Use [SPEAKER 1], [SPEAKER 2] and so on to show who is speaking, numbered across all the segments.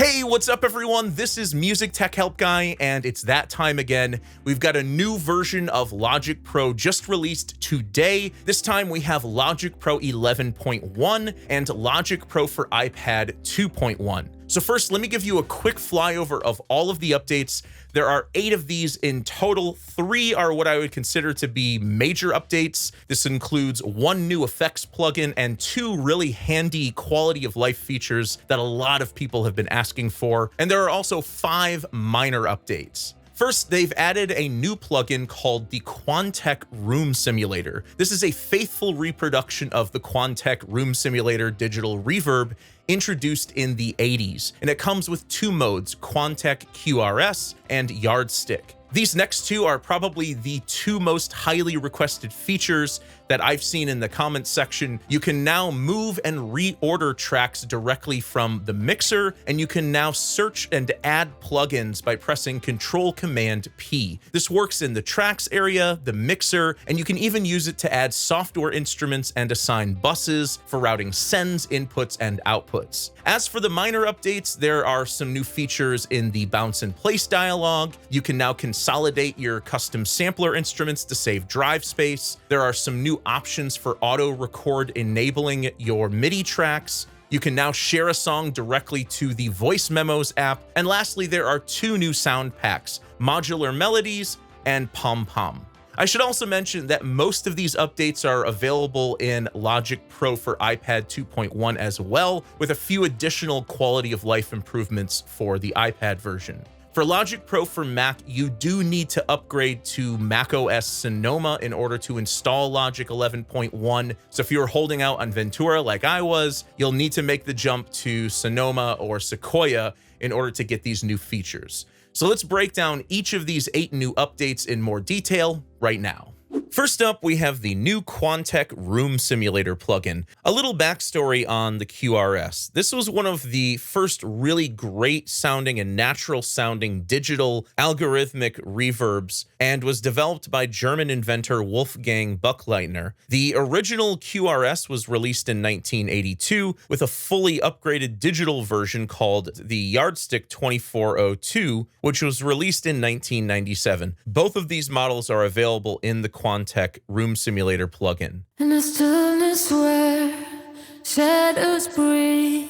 [SPEAKER 1] Hey, what's up everyone? This is MusicTechHelpGuy, and it's that time again. We've got a new version of Logic Pro just released today. This time we have Logic Pro 11.1 and Logic Pro for iPad 2.1. So first, let me give you a quick flyover of all of the updates. There are 8 of these in total. 3 are what I would consider to be major updates. This includes 1 new effects plugin and 2 really handy quality of life features that a lot of people have been asking for. And there are also 5 minor updates. First, they've added a new plugin called the Quantec Room Simulator. This is a faithful reproduction of the Quantec Room Simulator digital reverb introduced in the 80s, and it comes with 2 modes, Quantec QRS and YardStick. These next 2 are probably the 2 most highly requested features that I've seen in the comments section. You can now move and reorder tracks directly from the mixer, and you can now search and add plugins by pressing Control-Command-P. This works in the tracks area, the mixer, and you can even use it to add software instruments and assign buses for routing sends, inputs, and outputs. As for the minor updates, there are some new features in the bounce and place dialog. You can now consolidate your custom sampler instruments to save drive space. There are some new options for auto record enabling your MIDI tracks. You can now share a song directly to the Voice Memos app. And lastly, there are 2 new sound packs, Modular Melodies and Pom Pom. I should also mention that most of these updates are available in Logic Pro for iPad 2.1 as well, with a few additional quality of life improvements for the iPad version. For Logic Pro for Mac, you do need to upgrade to macOS Sonoma in order to install Logic 11.1. So if you're holding out on Ventura like I was, you'll need to make the jump to Sonoma or Sequoia in order to get these new features. So let's break down each of these 8 new updates in more detail right now. First up, we have the new Quantec Room Simulator plugin. A little backstory on the QRS. This was one of the first really great sounding and natural sounding digital algorithmic reverbs and was developed by German inventor Wolfgang Buchleitner. The original QRS was released in 1982 with a fully upgraded digital version called the YardStick 2402, which was released in 1997. Both of these models are available in the Quantec Room Simulator plugin.
[SPEAKER 2] In a stillness where shadows breathe,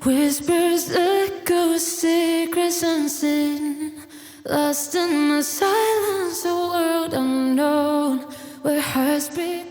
[SPEAKER 2] whispers echo secrets unseen, lost in the silence, a world unknown where hearts beat.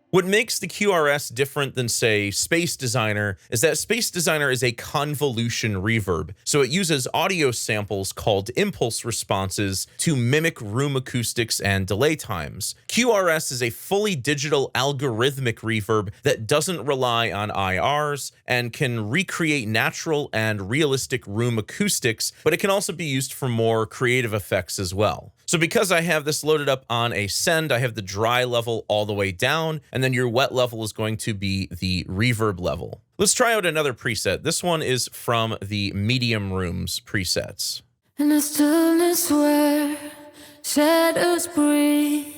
[SPEAKER 1] What makes the QRS different than, say, Space Designer is that Space Designer is a convolution reverb, so it uses audio samples called impulse responses to mimic room acoustics and delay times. QRS is a fully digital algorithmic reverb that doesn't rely on IRs and can recreate natural and realistic room acoustics, but it can also be used for more creative effects as well. So because I have this loaded up on a send, I have the dry level all the way down, and then your wet level is going to be the reverb level. Let's try out another preset. This one is from the Medium Rooms presets.
[SPEAKER 2] In a stillness where shadows breathe,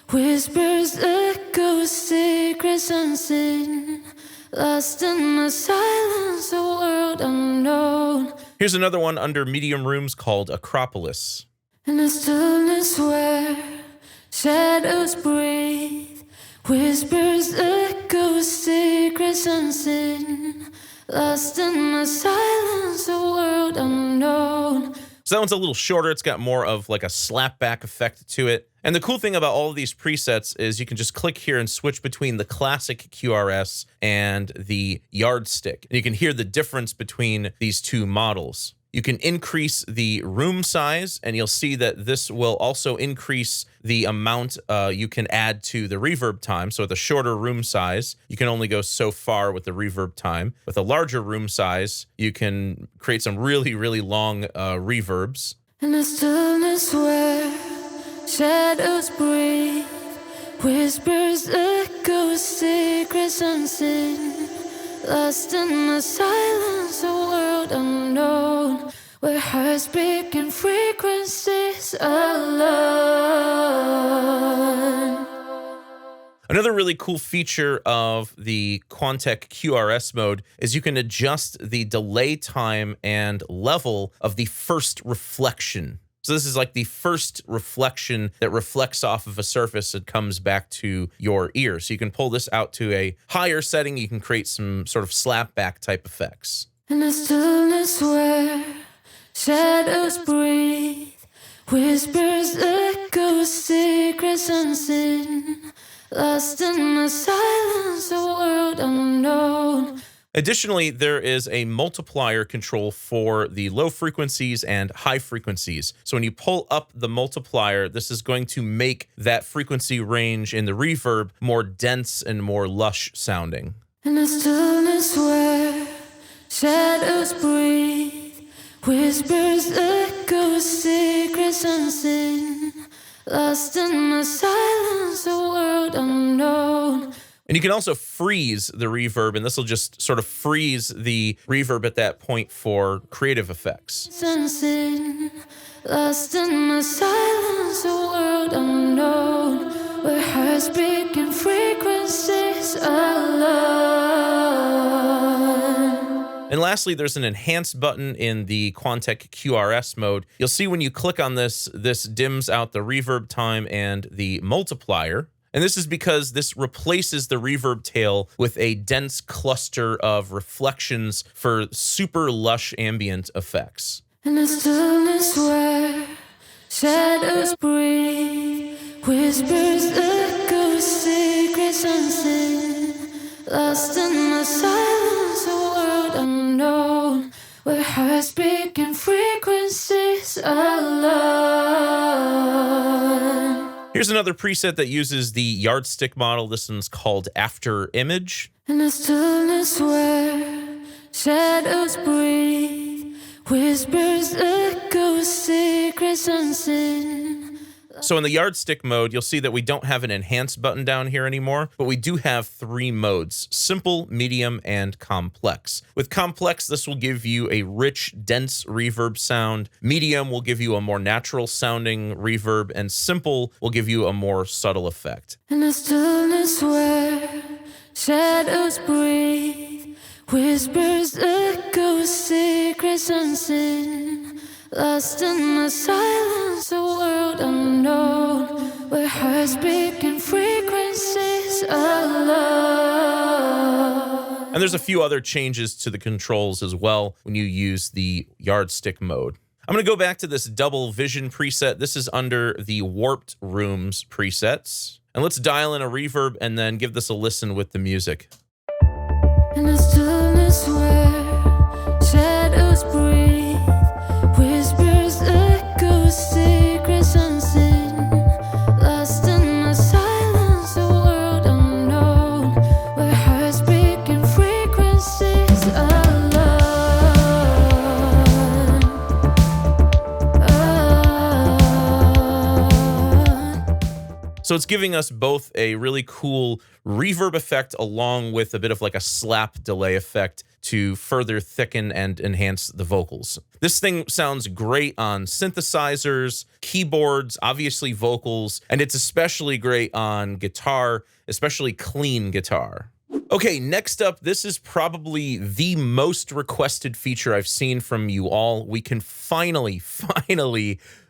[SPEAKER 2] whispers echo secrets unseen, lost in the silence, a world unknown.
[SPEAKER 1] Here's another one under Medium Rooms called Acropolis.
[SPEAKER 2] In a stillness where shadows breathe, whispers echo secrets unseen, lost in the silence, a world unknown.
[SPEAKER 1] So that one's a little shorter. It's got more of like a slapback effect to it. And the cool thing about all of these presets is you can just click here and switch between the classic QRS and the YardStick. And you can hear the difference between these 2 models. You can increase the room size, and you'll see that this will also increase the amount you can add to the reverb time. So with a shorter room size, you can only go so far with the reverb time. With a larger room size, you can create some really, really long reverbs.
[SPEAKER 2] In a stillness where shadows breathe, whispers echo secrets unseen, lost in the silence, a world unknown where hearts beat in frequencies alone.
[SPEAKER 1] Another really cool feature of the Quantec QRS mode is you can adjust the delay time and level of the first reflection. So this is like the first reflection that reflects off of a surface and comes back to your ear. So you can pull this out to a higher setting. You can create some sort of slapback type effects.
[SPEAKER 2] In the stillness where shadows breathe, whispers echo secrets unseen, lost in the silence, a world unknown.
[SPEAKER 1] Additionally, there is a multiplier control for the low frequencies and high frequencies. So when you pull up the multiplier, this is going to make that frequency range in the reverb more dense and more lush sounding.
[SPEAKER 2] In the stillness where shadows breathe, whispers echo secrets unseen, lost in the silence, a world unknown.
[SPEAKER 1] And you can also freeze the reverb, and this will just sort of freeze the reverb at that point for creative effects.
[SPEAKER 2] Unseen, lost in the silence, a world unknown, where hearts speak in frequencies alone.
[SPEAKER 1] And lastly, there's an enhance button in the Quantec QRS mode. You'll see when you click on this, this dims out the reverb time and the multiplier. And this is because this replaces the reverb tail with a dense cluster of reflections for super lush ambient effects.
[SPEAKER 2] In the stillness where shadows breathe, whispers echo secrets unseen, lost in the silence, a world unknown, where hearts speak in frequencies alone.
[SPEAKER 1] Here's another preset that uses the YardStick model. This one's called After Image.
[SPEAKER 2] In the stillness where shadows breathe, whispers echo secrets unseen.
[SPEAKER 1] So in the YardStick mode, you'll see that we don't have an enhance button down here anymore, but we do have 3 modes: simple, medium, and complex. With complex, this will give you a rich, dense reverb sound. Medium will give you a more natural sounding reverb, and simple will give you a more subtle effect.
[SPEAKER 2] In the stillness where shadows breathe, whispers echo secrets unseen, lost in the silence, a world unknown, where hearts speak in frequencies alone.
[SPEAKER 1] And there's a few other changes to the controls as well when you use the YardStick mode. I'm going to go back to this double vision preset. This is under the warped rooms presets. And let's dial in a reverb and then give this a listen with the music.
[SPEAKER 2] In the stillness where shadows breathe, whispers echo secrets unseen, lost in the silence, a world unknown, where hearts speak in frequencies alone.
[SPEAKER 1] So it's giving us both a really cool reverb effect along with a bit of like a slap delay effect to further thicken and enhance the vocals. This thing sounds great on synthesizers, keyboards, obviously vocals, and it's especially great on guitar, especially clean guitar. Okay, next up, this is probably the most requested feature I've seen from you all. We can finally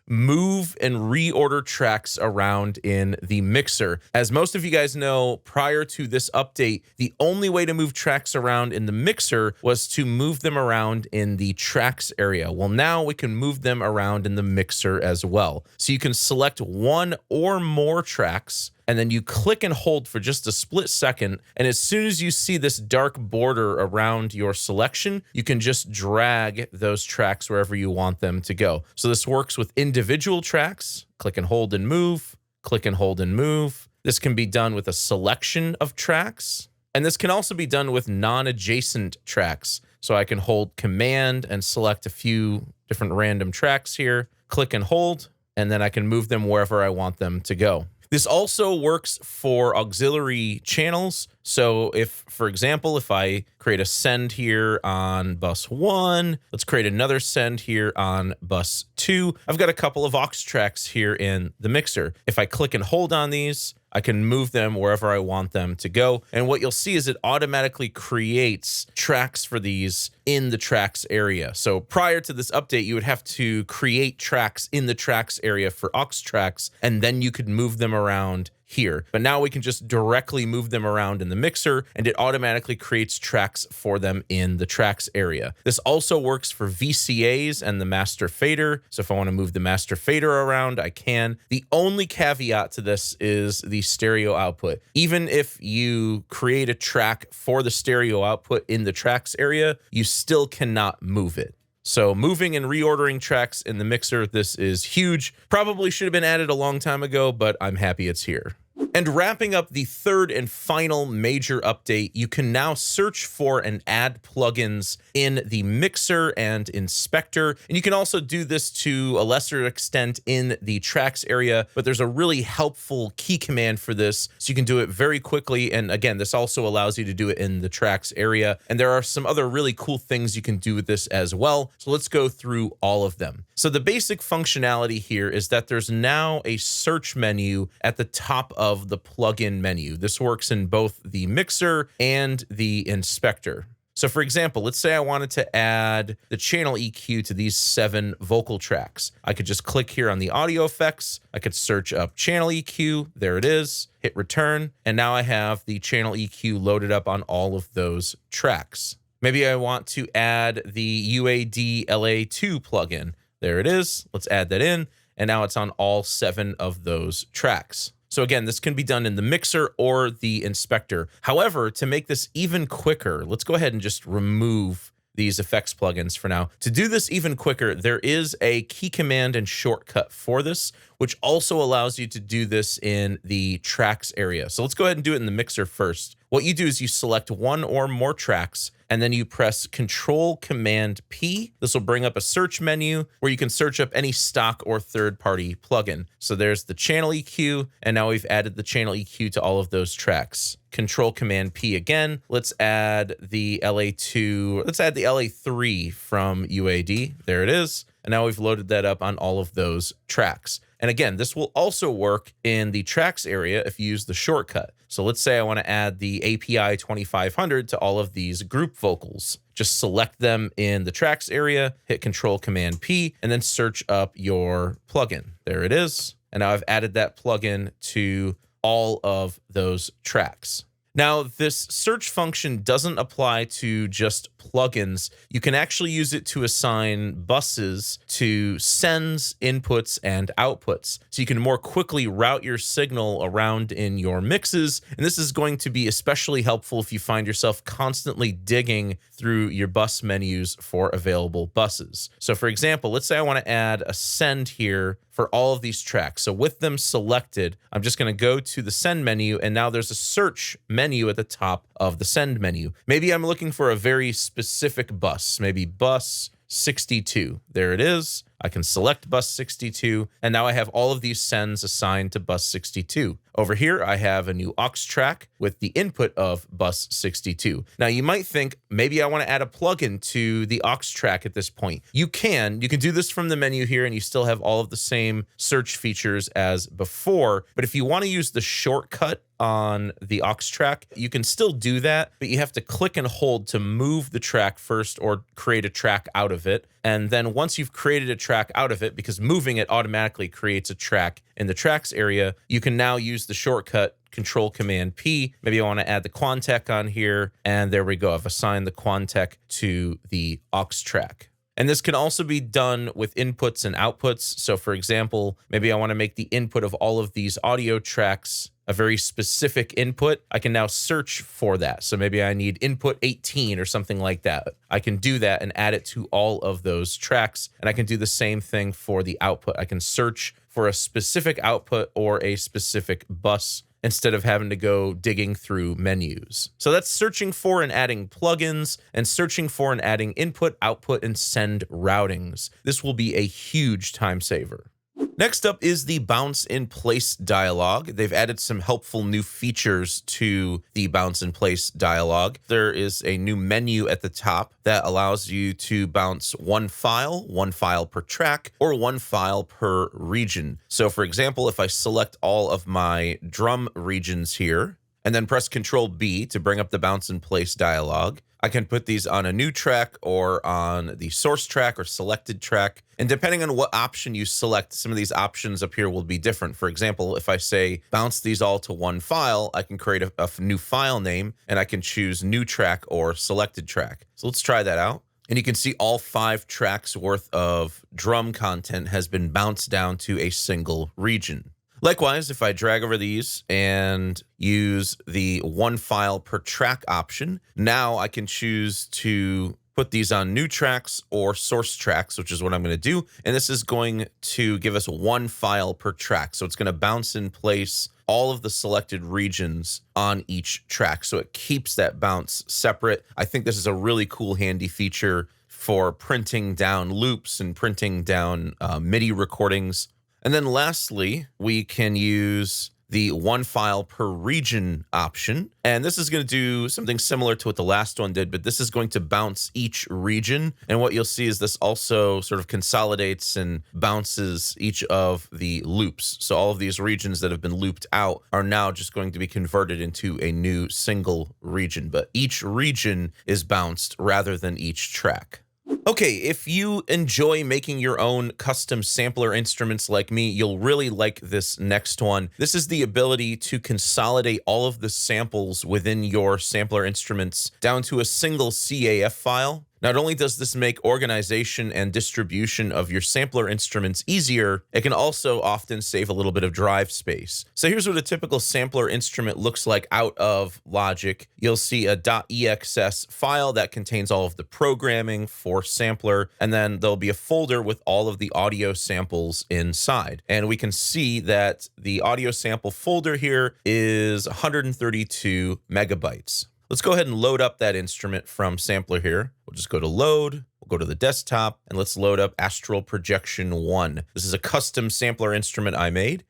[SPEAKER 1] move and reorder tracks around in the mixer. As most of you guys know, prior to this update, the only way to move tracks around in the mixer was to move them around in the tracks area. Well, now we can move them around in the mixer as well. So you can select one or more tracks, and then you click and hold for just a split second, and as soon as you see this dark border around your selection, you can just drag those tracks wherever you want them to go. So this works with individual tracks, click and hold and move, click and hold and move. This can be done with a selection of tracks, and this can also be done with non-adjacent tracks. So I can hold Command and select a few different random tracks here, click and hold, and then I can move them wherever I want them to go. This also works for auxiliary channels. So if, for example, if I create a send here on bus 1, let's create another send here on bus 2. I've got a couple of aux tracks here in the mixer. If I click and hold on these, I can move them wherever I want them to go. And what you'll see is it automatically creates tracks for these in the tracks area. So prior to this update, you would have to create tracks in the tracks area for aux tracks, and then you could move them around here. But now we can just directly move them around in the mixer, and it automatically creates tracks for them in the tracks area. This also works for VCAs and the master fader. So if I want to move the master fader around, I can. The only caveat to this is the stereo output. Even if you create a track for the stereo output in the tracks area, you still cannot move it. So moving and reordering tracks in the mixer, this is huge. Probably should have been added a long time ago, but I'm happy it's here. And wrapping up the third and final major update, you can now search for and add plugins in the mixer and inspector. And you can also do this to a lesser extent in the tracks area, but there's a really helpful key command for this, so you can do it very quickly. And again, this also allows you to do it in the tracks area. And there are some other really cool things you can do with this as well. So let's go through all of them. So the basic functionality here is that there's now a search menu at the top of the plugin menu. This works in both the mixer and the inspector. So for example, let's say I wanted to add the channel EQ to these 7 vocal tracks. I could just click here on the audio effects. I could search up channel EQ. There it is. Hit return. And now I have the channel EQ loaded up on all of those tracks. Maybe I want to add the UAD LA2 plugin. There it is. Let's add that in. And now it's on all 7 of those tracks. So again, this can be done in the mixer or the inspector. However, to make this even quicker, let's go ahead and just remove these effects plugins for now. To do this even quicker, there is a key command and shortcut for this, which also allows you to do this in the tracks area. So let's go ahead and do it in the mixer first. What you do is you select one or more tracks, and then you press Control-Command-P. This will bring up a search menu where you can search up any stock or third-party plugin. So there's the channel EQ, and now we've added the channel EQ to all of those tracks. Control-Command-P again. Let's add the LA2. Let's add the LA3 from UAD. There it is. And now we've loaded that up on all of those tracks. And again, this will also work in the tracks area if you use the shortcut. So let's say I want to add the API 2500 to all of these group vocals. Just select them in the tracks area, hit Control-Command-P, and then search up your plugin. There it is. And now I've added that plugin to all of those tracks. Now, this search function doesn't apply to just plugins. You can actually use it to assign buses to sends, inputs, and outputs. So you can more quickly route your signal around in your mixes. And this is going to be especially helpful if you find yourself constantly digging through your bus menus for available buses. So for example, let's say I want to add a send here for all of these tracks. So with them selected, I'm just going to go to the send menu, and now there's a search menu at the top of the send menu. Maybe I'm looking for a very specific bus, maybe bus 62. There it is. I can select bus 62, and now I have all of these sends assigned to bus 62. Over here, I have a new aux track with the input of bus 62. Now, you might think, maybe I want to add a plugin to the aux track at this point. You can do this from the menu here, and you still have all of the same search features as before. But if you want to use the shortcut on the aux track, you can still do that, but you have to click and hold to move the track first or create a track out of it. And then once you've created a track out of it, because moving it automatically creates a track in the tracks area, you can now use the shortcut Control-Command-P. Maybe I want to add the Quantec on here, and there we go. I've assigned the Quantec to the aux track. And this can also be done with inputs and outputs. So for example, maybe I want to make the input of all of these audio tracks a very specific input. I can now search for that. So maybe I need input 18 or something like that. I can do that and add it to all of those tracks. And I can do the same thing for the output. I can search for a specific output or a specific bus instead of having to go digging through menus. So that's searching for and adding plugins, and searching for and adding input, output, and send routings. This will be a huge time saver. Next up is the bounce in place dialog. They've added some helpful new features to the bounce in place dialog. There is a new menu at the top that allows you to bounce one file per track, or one file per region. So for example, if I select all of my drum regions here, and then press Control B to bring up the bounce in place dialog, I can put these on a new track or on the source track or selected track. And depending on what option you select, some of these options up here will be different. For example, if I say bounce these all to one file, I can create a new file name, and I can choose new track or selected track. So let's try that out. And you can see all 5 tracks worth of drum content has been bounced down to a single region. Likewise, if I drag over these and use the one file per track option, now I can choose to put these on new tracks or source tracks, which is what I'm going to do. And this is going to give us one file per track. So it's going to bounce in place all of the selected regions on each track. So it keeps that bounce separate. I think this is a really cool, handy feature for printing down loops and printing down MIDI recordings. And then lastly, we can use the one file per region option. And this is going to do something similar to what the last one did, but this is going to bounce each region. And what you'll see is this also sort of consolidates and bounces each of the loops. So all of these regions that have been looped out are now just going to be converted into a new single region, but each region is bounced rather than each track. Okay, if you enjoy making your own custom sampler instruments like me, you'll really like this next one. This is the ability to consolidate all of the samples within your sampler instruments down to a single CAF file. Not only does this make organization and distribution of your sampler instruments easier, it can also often save a little bit of drive space. So here's what a typical sampler instrument looks like out of Logic. You'll see a .exs file that contains all of the programming for sampler, and then there'll be a folder with all of the audio samples inside. And we can see that the audio sample folder here is 132 megabytes. Let's go ahead and load up that instrument from sampler here. We'll just go to load, we'll go to the desktop, and let's load up Astral Projection 1. This is a custom sampler instrument I made.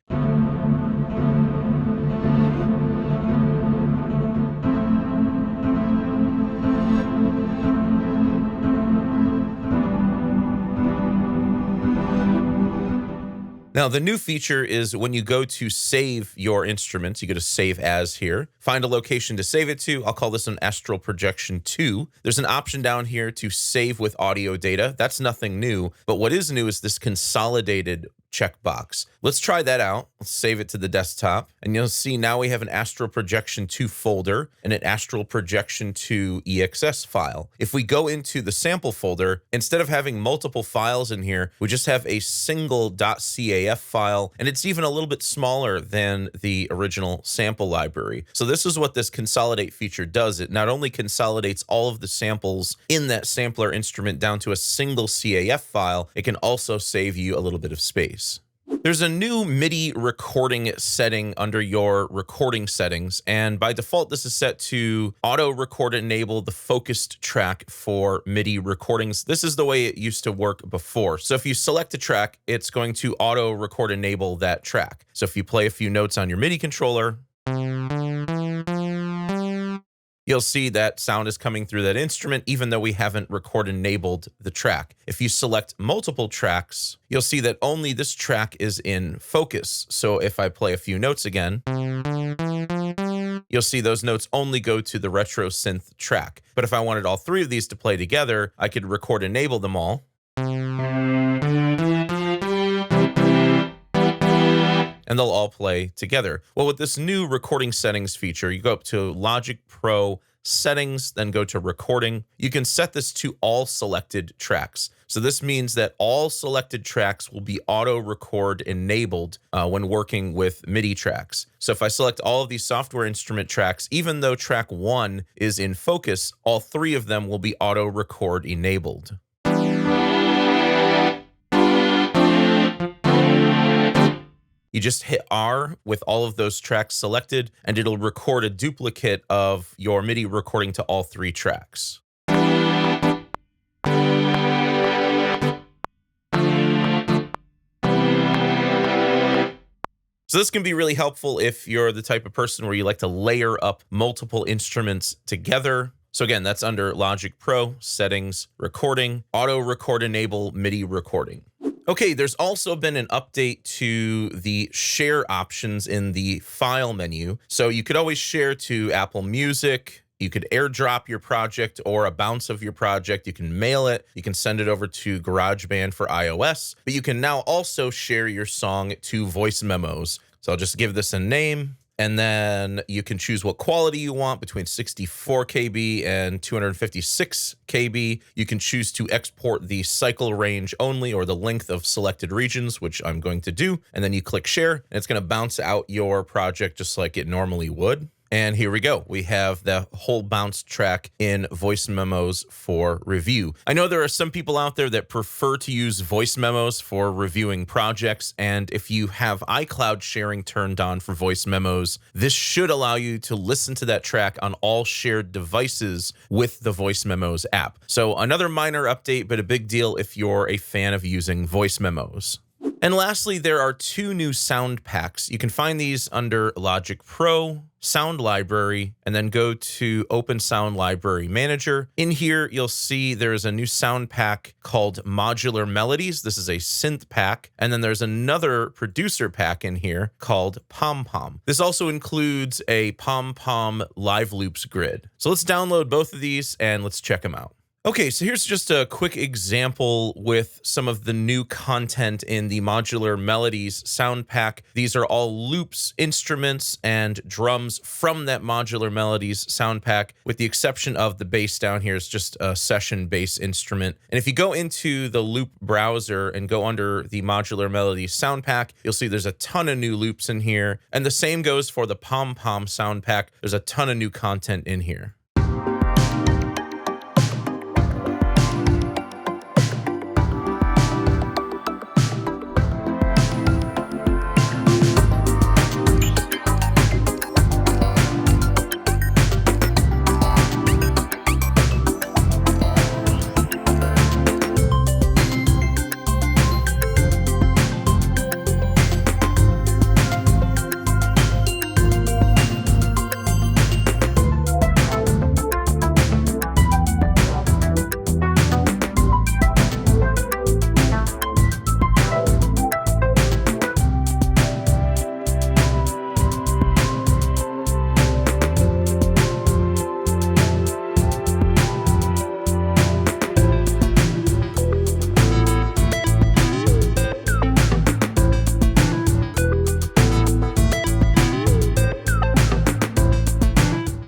[SPEAKER 1] Now, the new feature is when you go to save your instruments, you go to Save As here, find a location to save it to. I'll call this an Astral Projection 2. There's an option down here to save with audio data. That's nothing new, but what is new is this consolidated checkbox. Let's try that out. Let's save it to the desktop, and you'll see now we have an Astral Projection 2 folder and an Astral Projection 2 EXS file. If we go into the sample folder, instead of having multiple files in here, we just have a single .caf file, and it's even a little bit smaller than the original sample library. So this is what this consolidate feature does. It not only consolidates all of the samples in that sampler instrument down to a single CAF file, it can also save you a little bit of space. There's a new MIDI recording setting under your recording settings, and by default, this is set to auto record enable the focused track for MIDI recordings. This is the way it used to work before. So if you select a track, it's going to auto record enable that track. So if you play a few notes on your MIDI controller, you'll see that sound is coming through that instrument, even though we haven't record enabled the track. If you select multiple tracks, you'll see that only this track is in focus. So if I play a few notes again, you'll see those notes only go to the retro synth track. But if I wanted all 3 of these to play together, I could record enable them all. And they'll all play together. Well, with this new recording settings feature, you go up to Logic Pro Settings, then go to Recording. You can set this to all selected tracks. So this means that all selected tracks will be auto record enabled when working with MIDI tracks. So if I select all of these software instrument tracks, even though track 1 is in focus, all 3 of them will be auto record enabled. You just hit R with all of those tracks selected, and it'll record a duplicate of your MIDI recording to all 3 tracks. So this can be really helpful if you're the type of person where you like to layer up multiple instruments together. So again, that's under Logic Pro, Settings, Recording, Auto Record Enable, MIDI Recording. Okay, there's also been an update to the share options in the file menu. So you could always share to Apple Music, you could airdrop your project or a bounce of your project, you can mail it, you can send it over to GarageBand for iOS, but you can now also share your song to Voice Memos. So I'll just give this a name. And then you can choose what quality you want between 64 KB and 256 KB. You can choose to export the cycle range only or the length of selected regions, which I'm going to do. And then you click share, and it's going to bounce out your project just like it normally would. And here we go. We have the whole bounce track in Voice Memos for review. I know there are some people out there that prefer to use Voice Memos for reviewing projects. And if you have iCloud sharing turned on for Voice Memos, this should allow you to listen to that track on all shared devices with the Voice Memos app. So another minor update, but a big deal if you're a fan of using Voice Memos. And lastly, there are 2 new sound packs. You can find these under Logic Pro, Sound Library, and then go to Open Sound Library Manager. In here, you'll see there's a new sound pack called Modular Melodies. This is a synth pack. And then there's another producer pack in here called Pom Pom. This also includes a Pom Pom Live Loops grid. So let's download both of these and let's check them out. Okay, so here's just a quick example with some of the new content in the Modular Melodies sound pack. These are all loops, instruments, and drums from that Modular Melodies sound pack, with the exception of the bass down here is just a session bass instrument. And if you go into the loop browser and go under the Modular Melodies sound pack, you'll see there's a ton of new loops in here. And the same goes for the Pom Pom sound pack. There's a ton of new content in here.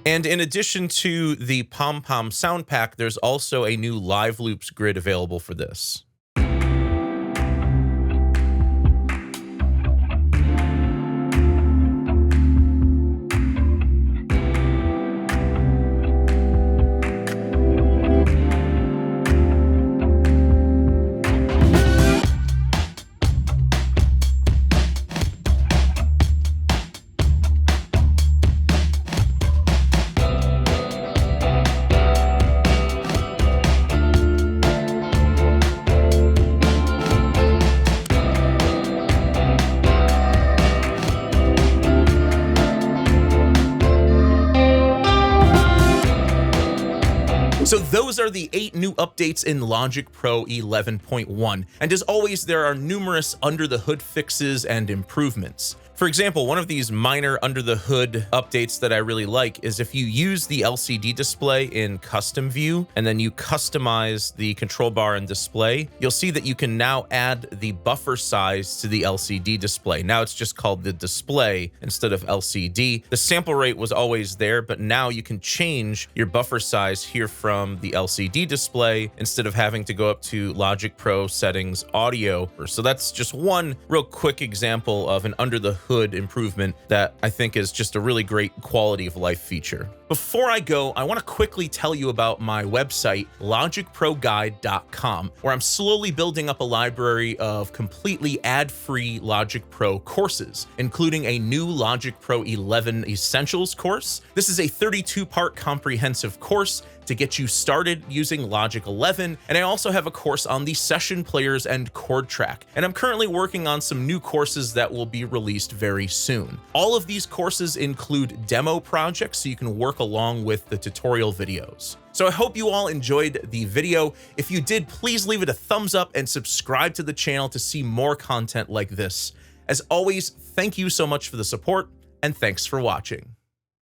[SPEAKER 1] And in addition to the Pom Pom sound pack, there's also a new Live Loops grid available for this. So those are the 8 new updates in Logic Pro 11.1. And as always, there are numerous under-the-hood fixes and improvements. For example, one of these minor under-the-hood updates that I really like is if you use the LCD display in custom view and then you customize the control bar and display, you'll see that you can now add the buffer size to the LCD display. Now it's just called the display instead of LCD. The sample rate was always there, but now you can change your buffer size here from the LCD display instead of having to go up to Logic Pro settings audio. So that's just one real quick example of an under-the-hood improvement that I think is just a really great quality of life feature. Before I go, I want to quickly tell you about my website, logicproguide.com, where I'm slowly building up a library of completely ad-free Logic Pro courses, including a new Logic Pro 11 Essentials course. This is a 32-part comprehensive course to get you started using Logic 11, and I also have a course on the session players and chord track, and I'm currently working on some new courses that will be released very soon. All of these courses include demo projects so you can work along with the tutorial videos. So I hope you all enjoyed the video. If you did, please leave it a thumbs up and subscribe to the channel to see more content like this. As always, thank you so much for the support, and thanks for watching.